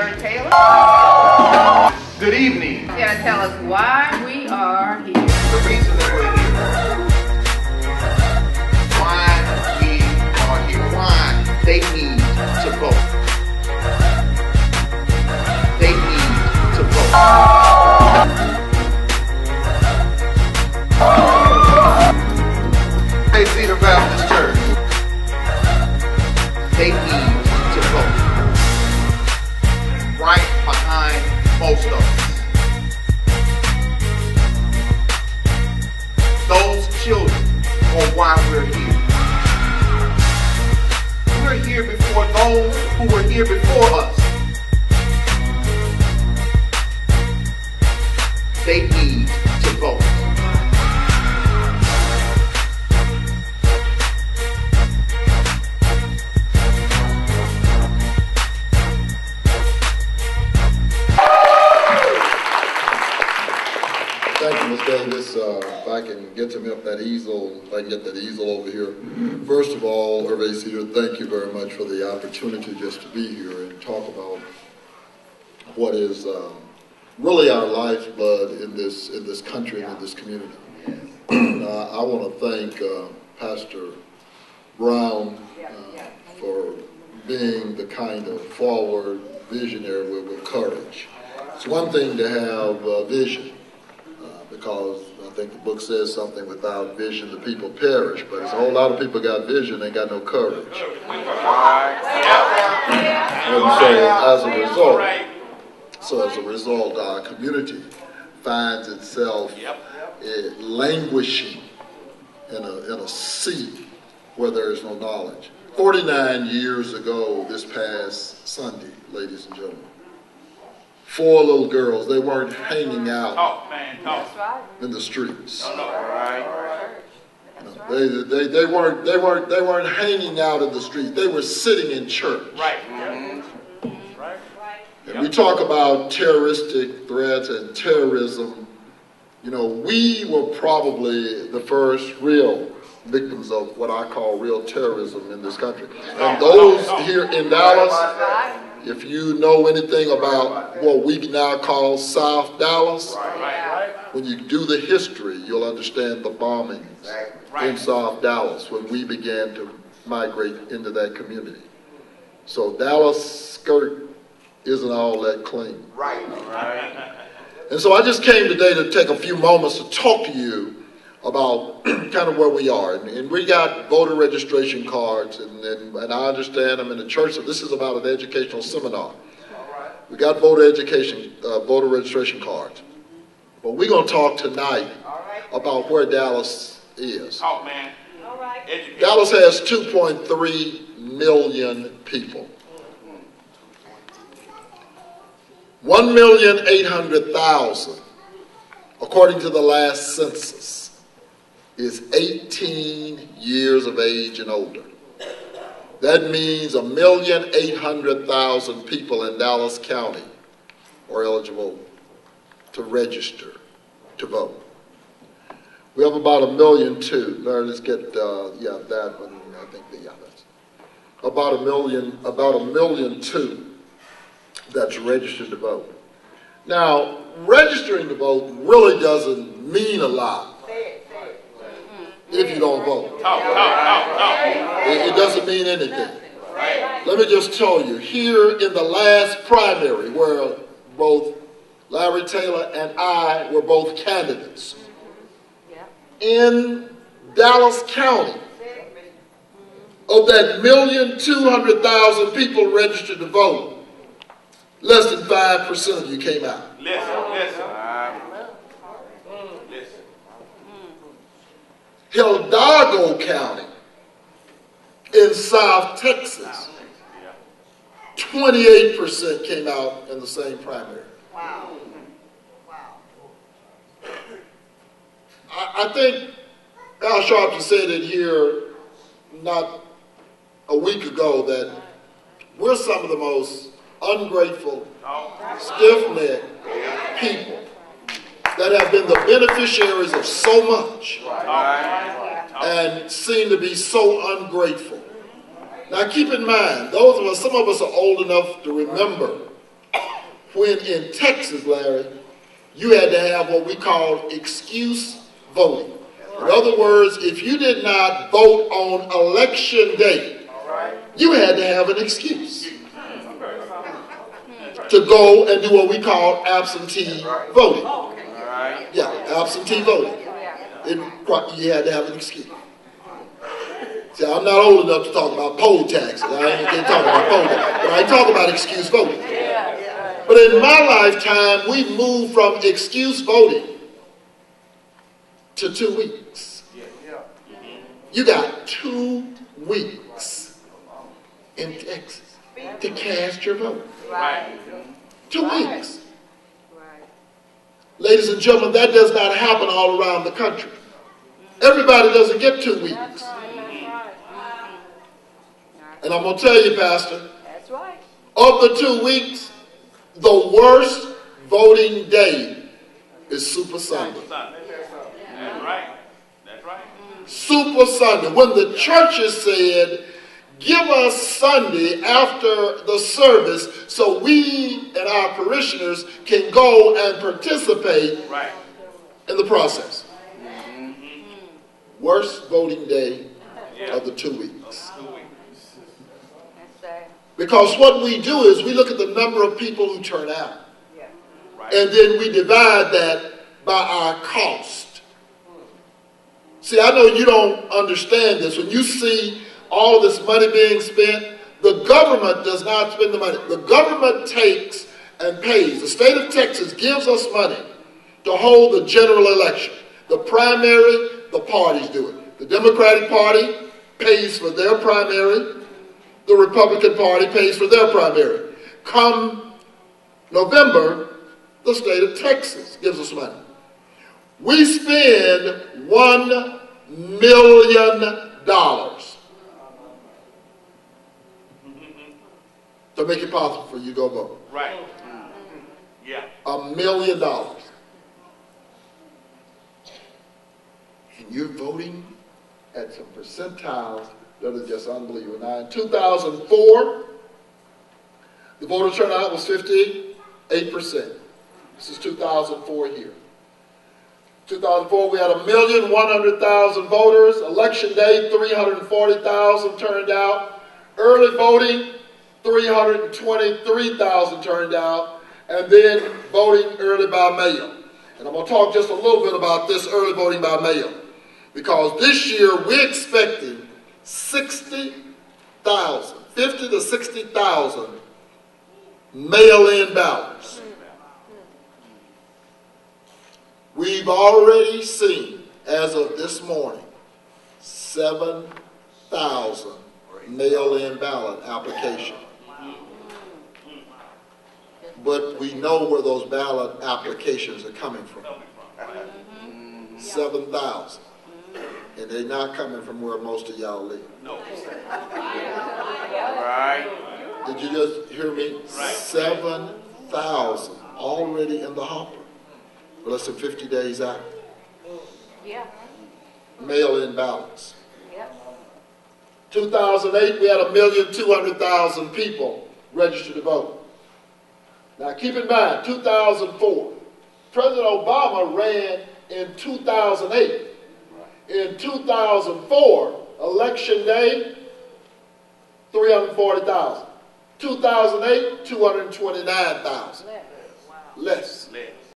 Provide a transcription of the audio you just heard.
Larry Taylor. Good evening. He's going to tell us why we are here. The reason that we're here. Why we are here. Why they need to vote. They need to vote. Hey, Cedar Baptist Church. They need to vote. Right behind most of us. Those children are why we're here. We're here before those who were here before us. They need to vote. Thank you, Ms. Davis. If I can get me up that easel, if I can get that easel over here. First of all, Hervé Cedar, thank you very much for the opportunity just to be here and talk about what is really our lifeblood in this country and in this community. I want to thank Pastor Brown for being the kind of forward visionary with courage. It's one thing to have vision, because I think the book says something, without vision the people perish, but there's a whole lot of people got vision and got no courage. And so as a result, our community finds itself languishing in a sea where there is no knowledge. 49 years ago this past Sunday, ladies and gentlemen, 4 little girls, they weren't hanging out in the streets. They weren't hanging out in the streets. They were sitting in church. And we talk about terroristic threats and terrorism. You know, we were probably the first real victims of what I call real terrorism in this country. And those here in Dallas, if you know anything about what we now call South Dallas, when you do the history, you'll understand the bombings in South Dallas when we began to migrate into that community. So Dallas skirt isn't all that clean. And so I just came today to take a few moments to talk to you about kind of where we are. And we got voter registration cards, and I understand I'm in the church, so this is about an educational seminar. We got voter registration cards. But we're going to talk tonight about where Dallas is. Dallas has 2.3 million people. 1,800,000, according to the last census, is 18 years of age and older. That means 1,800,000 people in Dallas County are eligible to register to vote. We have about 1.2 million. Let's get that one. I think that's about 1.2 million that's registered to vote. Now, registering to vote really doesn't mean a lot if you don't vote. It doesn't mean anything. Let me just tell you, here in the last primary, where both Larry Taylor and I were both candidates, in Dallas County, of that 1,200,000 people registered to vote, less than 5% of you came out. Listen. Hidalgo County in South Texas, 28% came out in the same primary. Wow. I think Al Sharpton said it here not a week ago that we're some of the most ungrateful, stiff-necked people that have been the beneficiaries of so much and seem to be so ungrateful. Now keep in mind, some of us are old enough to remember when in Texas, Larry, you had to have what we call excuse voting. In other words, if you did not vote on election day, you had to have an excuse to go and do what we call absentee voting. Yeah, absentee voting. You had to have an excuse. See, I'm not old enough to talk about poll taxes. I ain't talking about poll taxes. But I talk about excuse voting. But in my lifetime, we moved from excuse voting to 2 weeks. You got 2 weeks in Texas to cast your vote. 2 weeks. Ladies and gentlemen, that does not happen all around the country. Everybody doesn't get 2 weeks. And I'm going to tell you, Pastor, of the 2 weeks, the worst voting day is Super Sunday. That's right. Super Sunday. When the churches said, give us Sunday after the service so we and our parishioners can go and participate in the process. Worst voting day of the 2 weeks. Because what we do is we look at the number of people who turn out. And then we divide that by our cost. See, I know you don't understand this. When you see all of this money being spent, the government does not spend the money. The government takes and pays. The state of Texas gives us money to hold the general election. The primary, the parties do it. The Democratic Party pays for their primary. The Republican Party pays for their primary. Come November, the state of Texas gives us money. We spend $1 million to make it possible for you to go vote. $1 million. And you're voting at some percentiles that are just unbelievable. Now, in 2004, the voter turnout was 58%. This is 2004 here. 2004, we had 1,100,000 voters. Election day, 340,000 turned out. Early voting, 323,000 turned out. And then voting early by mail. And I'm going to talk just a little bit about this early voting by mail. Because this year, we're expecting 60,000, 50 to 60,000 mail-in ballots. We've already seen, as of this morning, 7,000 mail-in ballot applications. But we know where those ballot applications are coming from. 7,000. And they're not coming from where most of y'all live. Did you just hear me? 7,000 already in the hopper. Less than 50 days out. Mail-in ballots. 2008, we had 1,200,000 people registered to vote. Now keep in mind, 2004, President Obama ran in 2008. In 2004, election day, 340,000. 2008, 229,000. Less.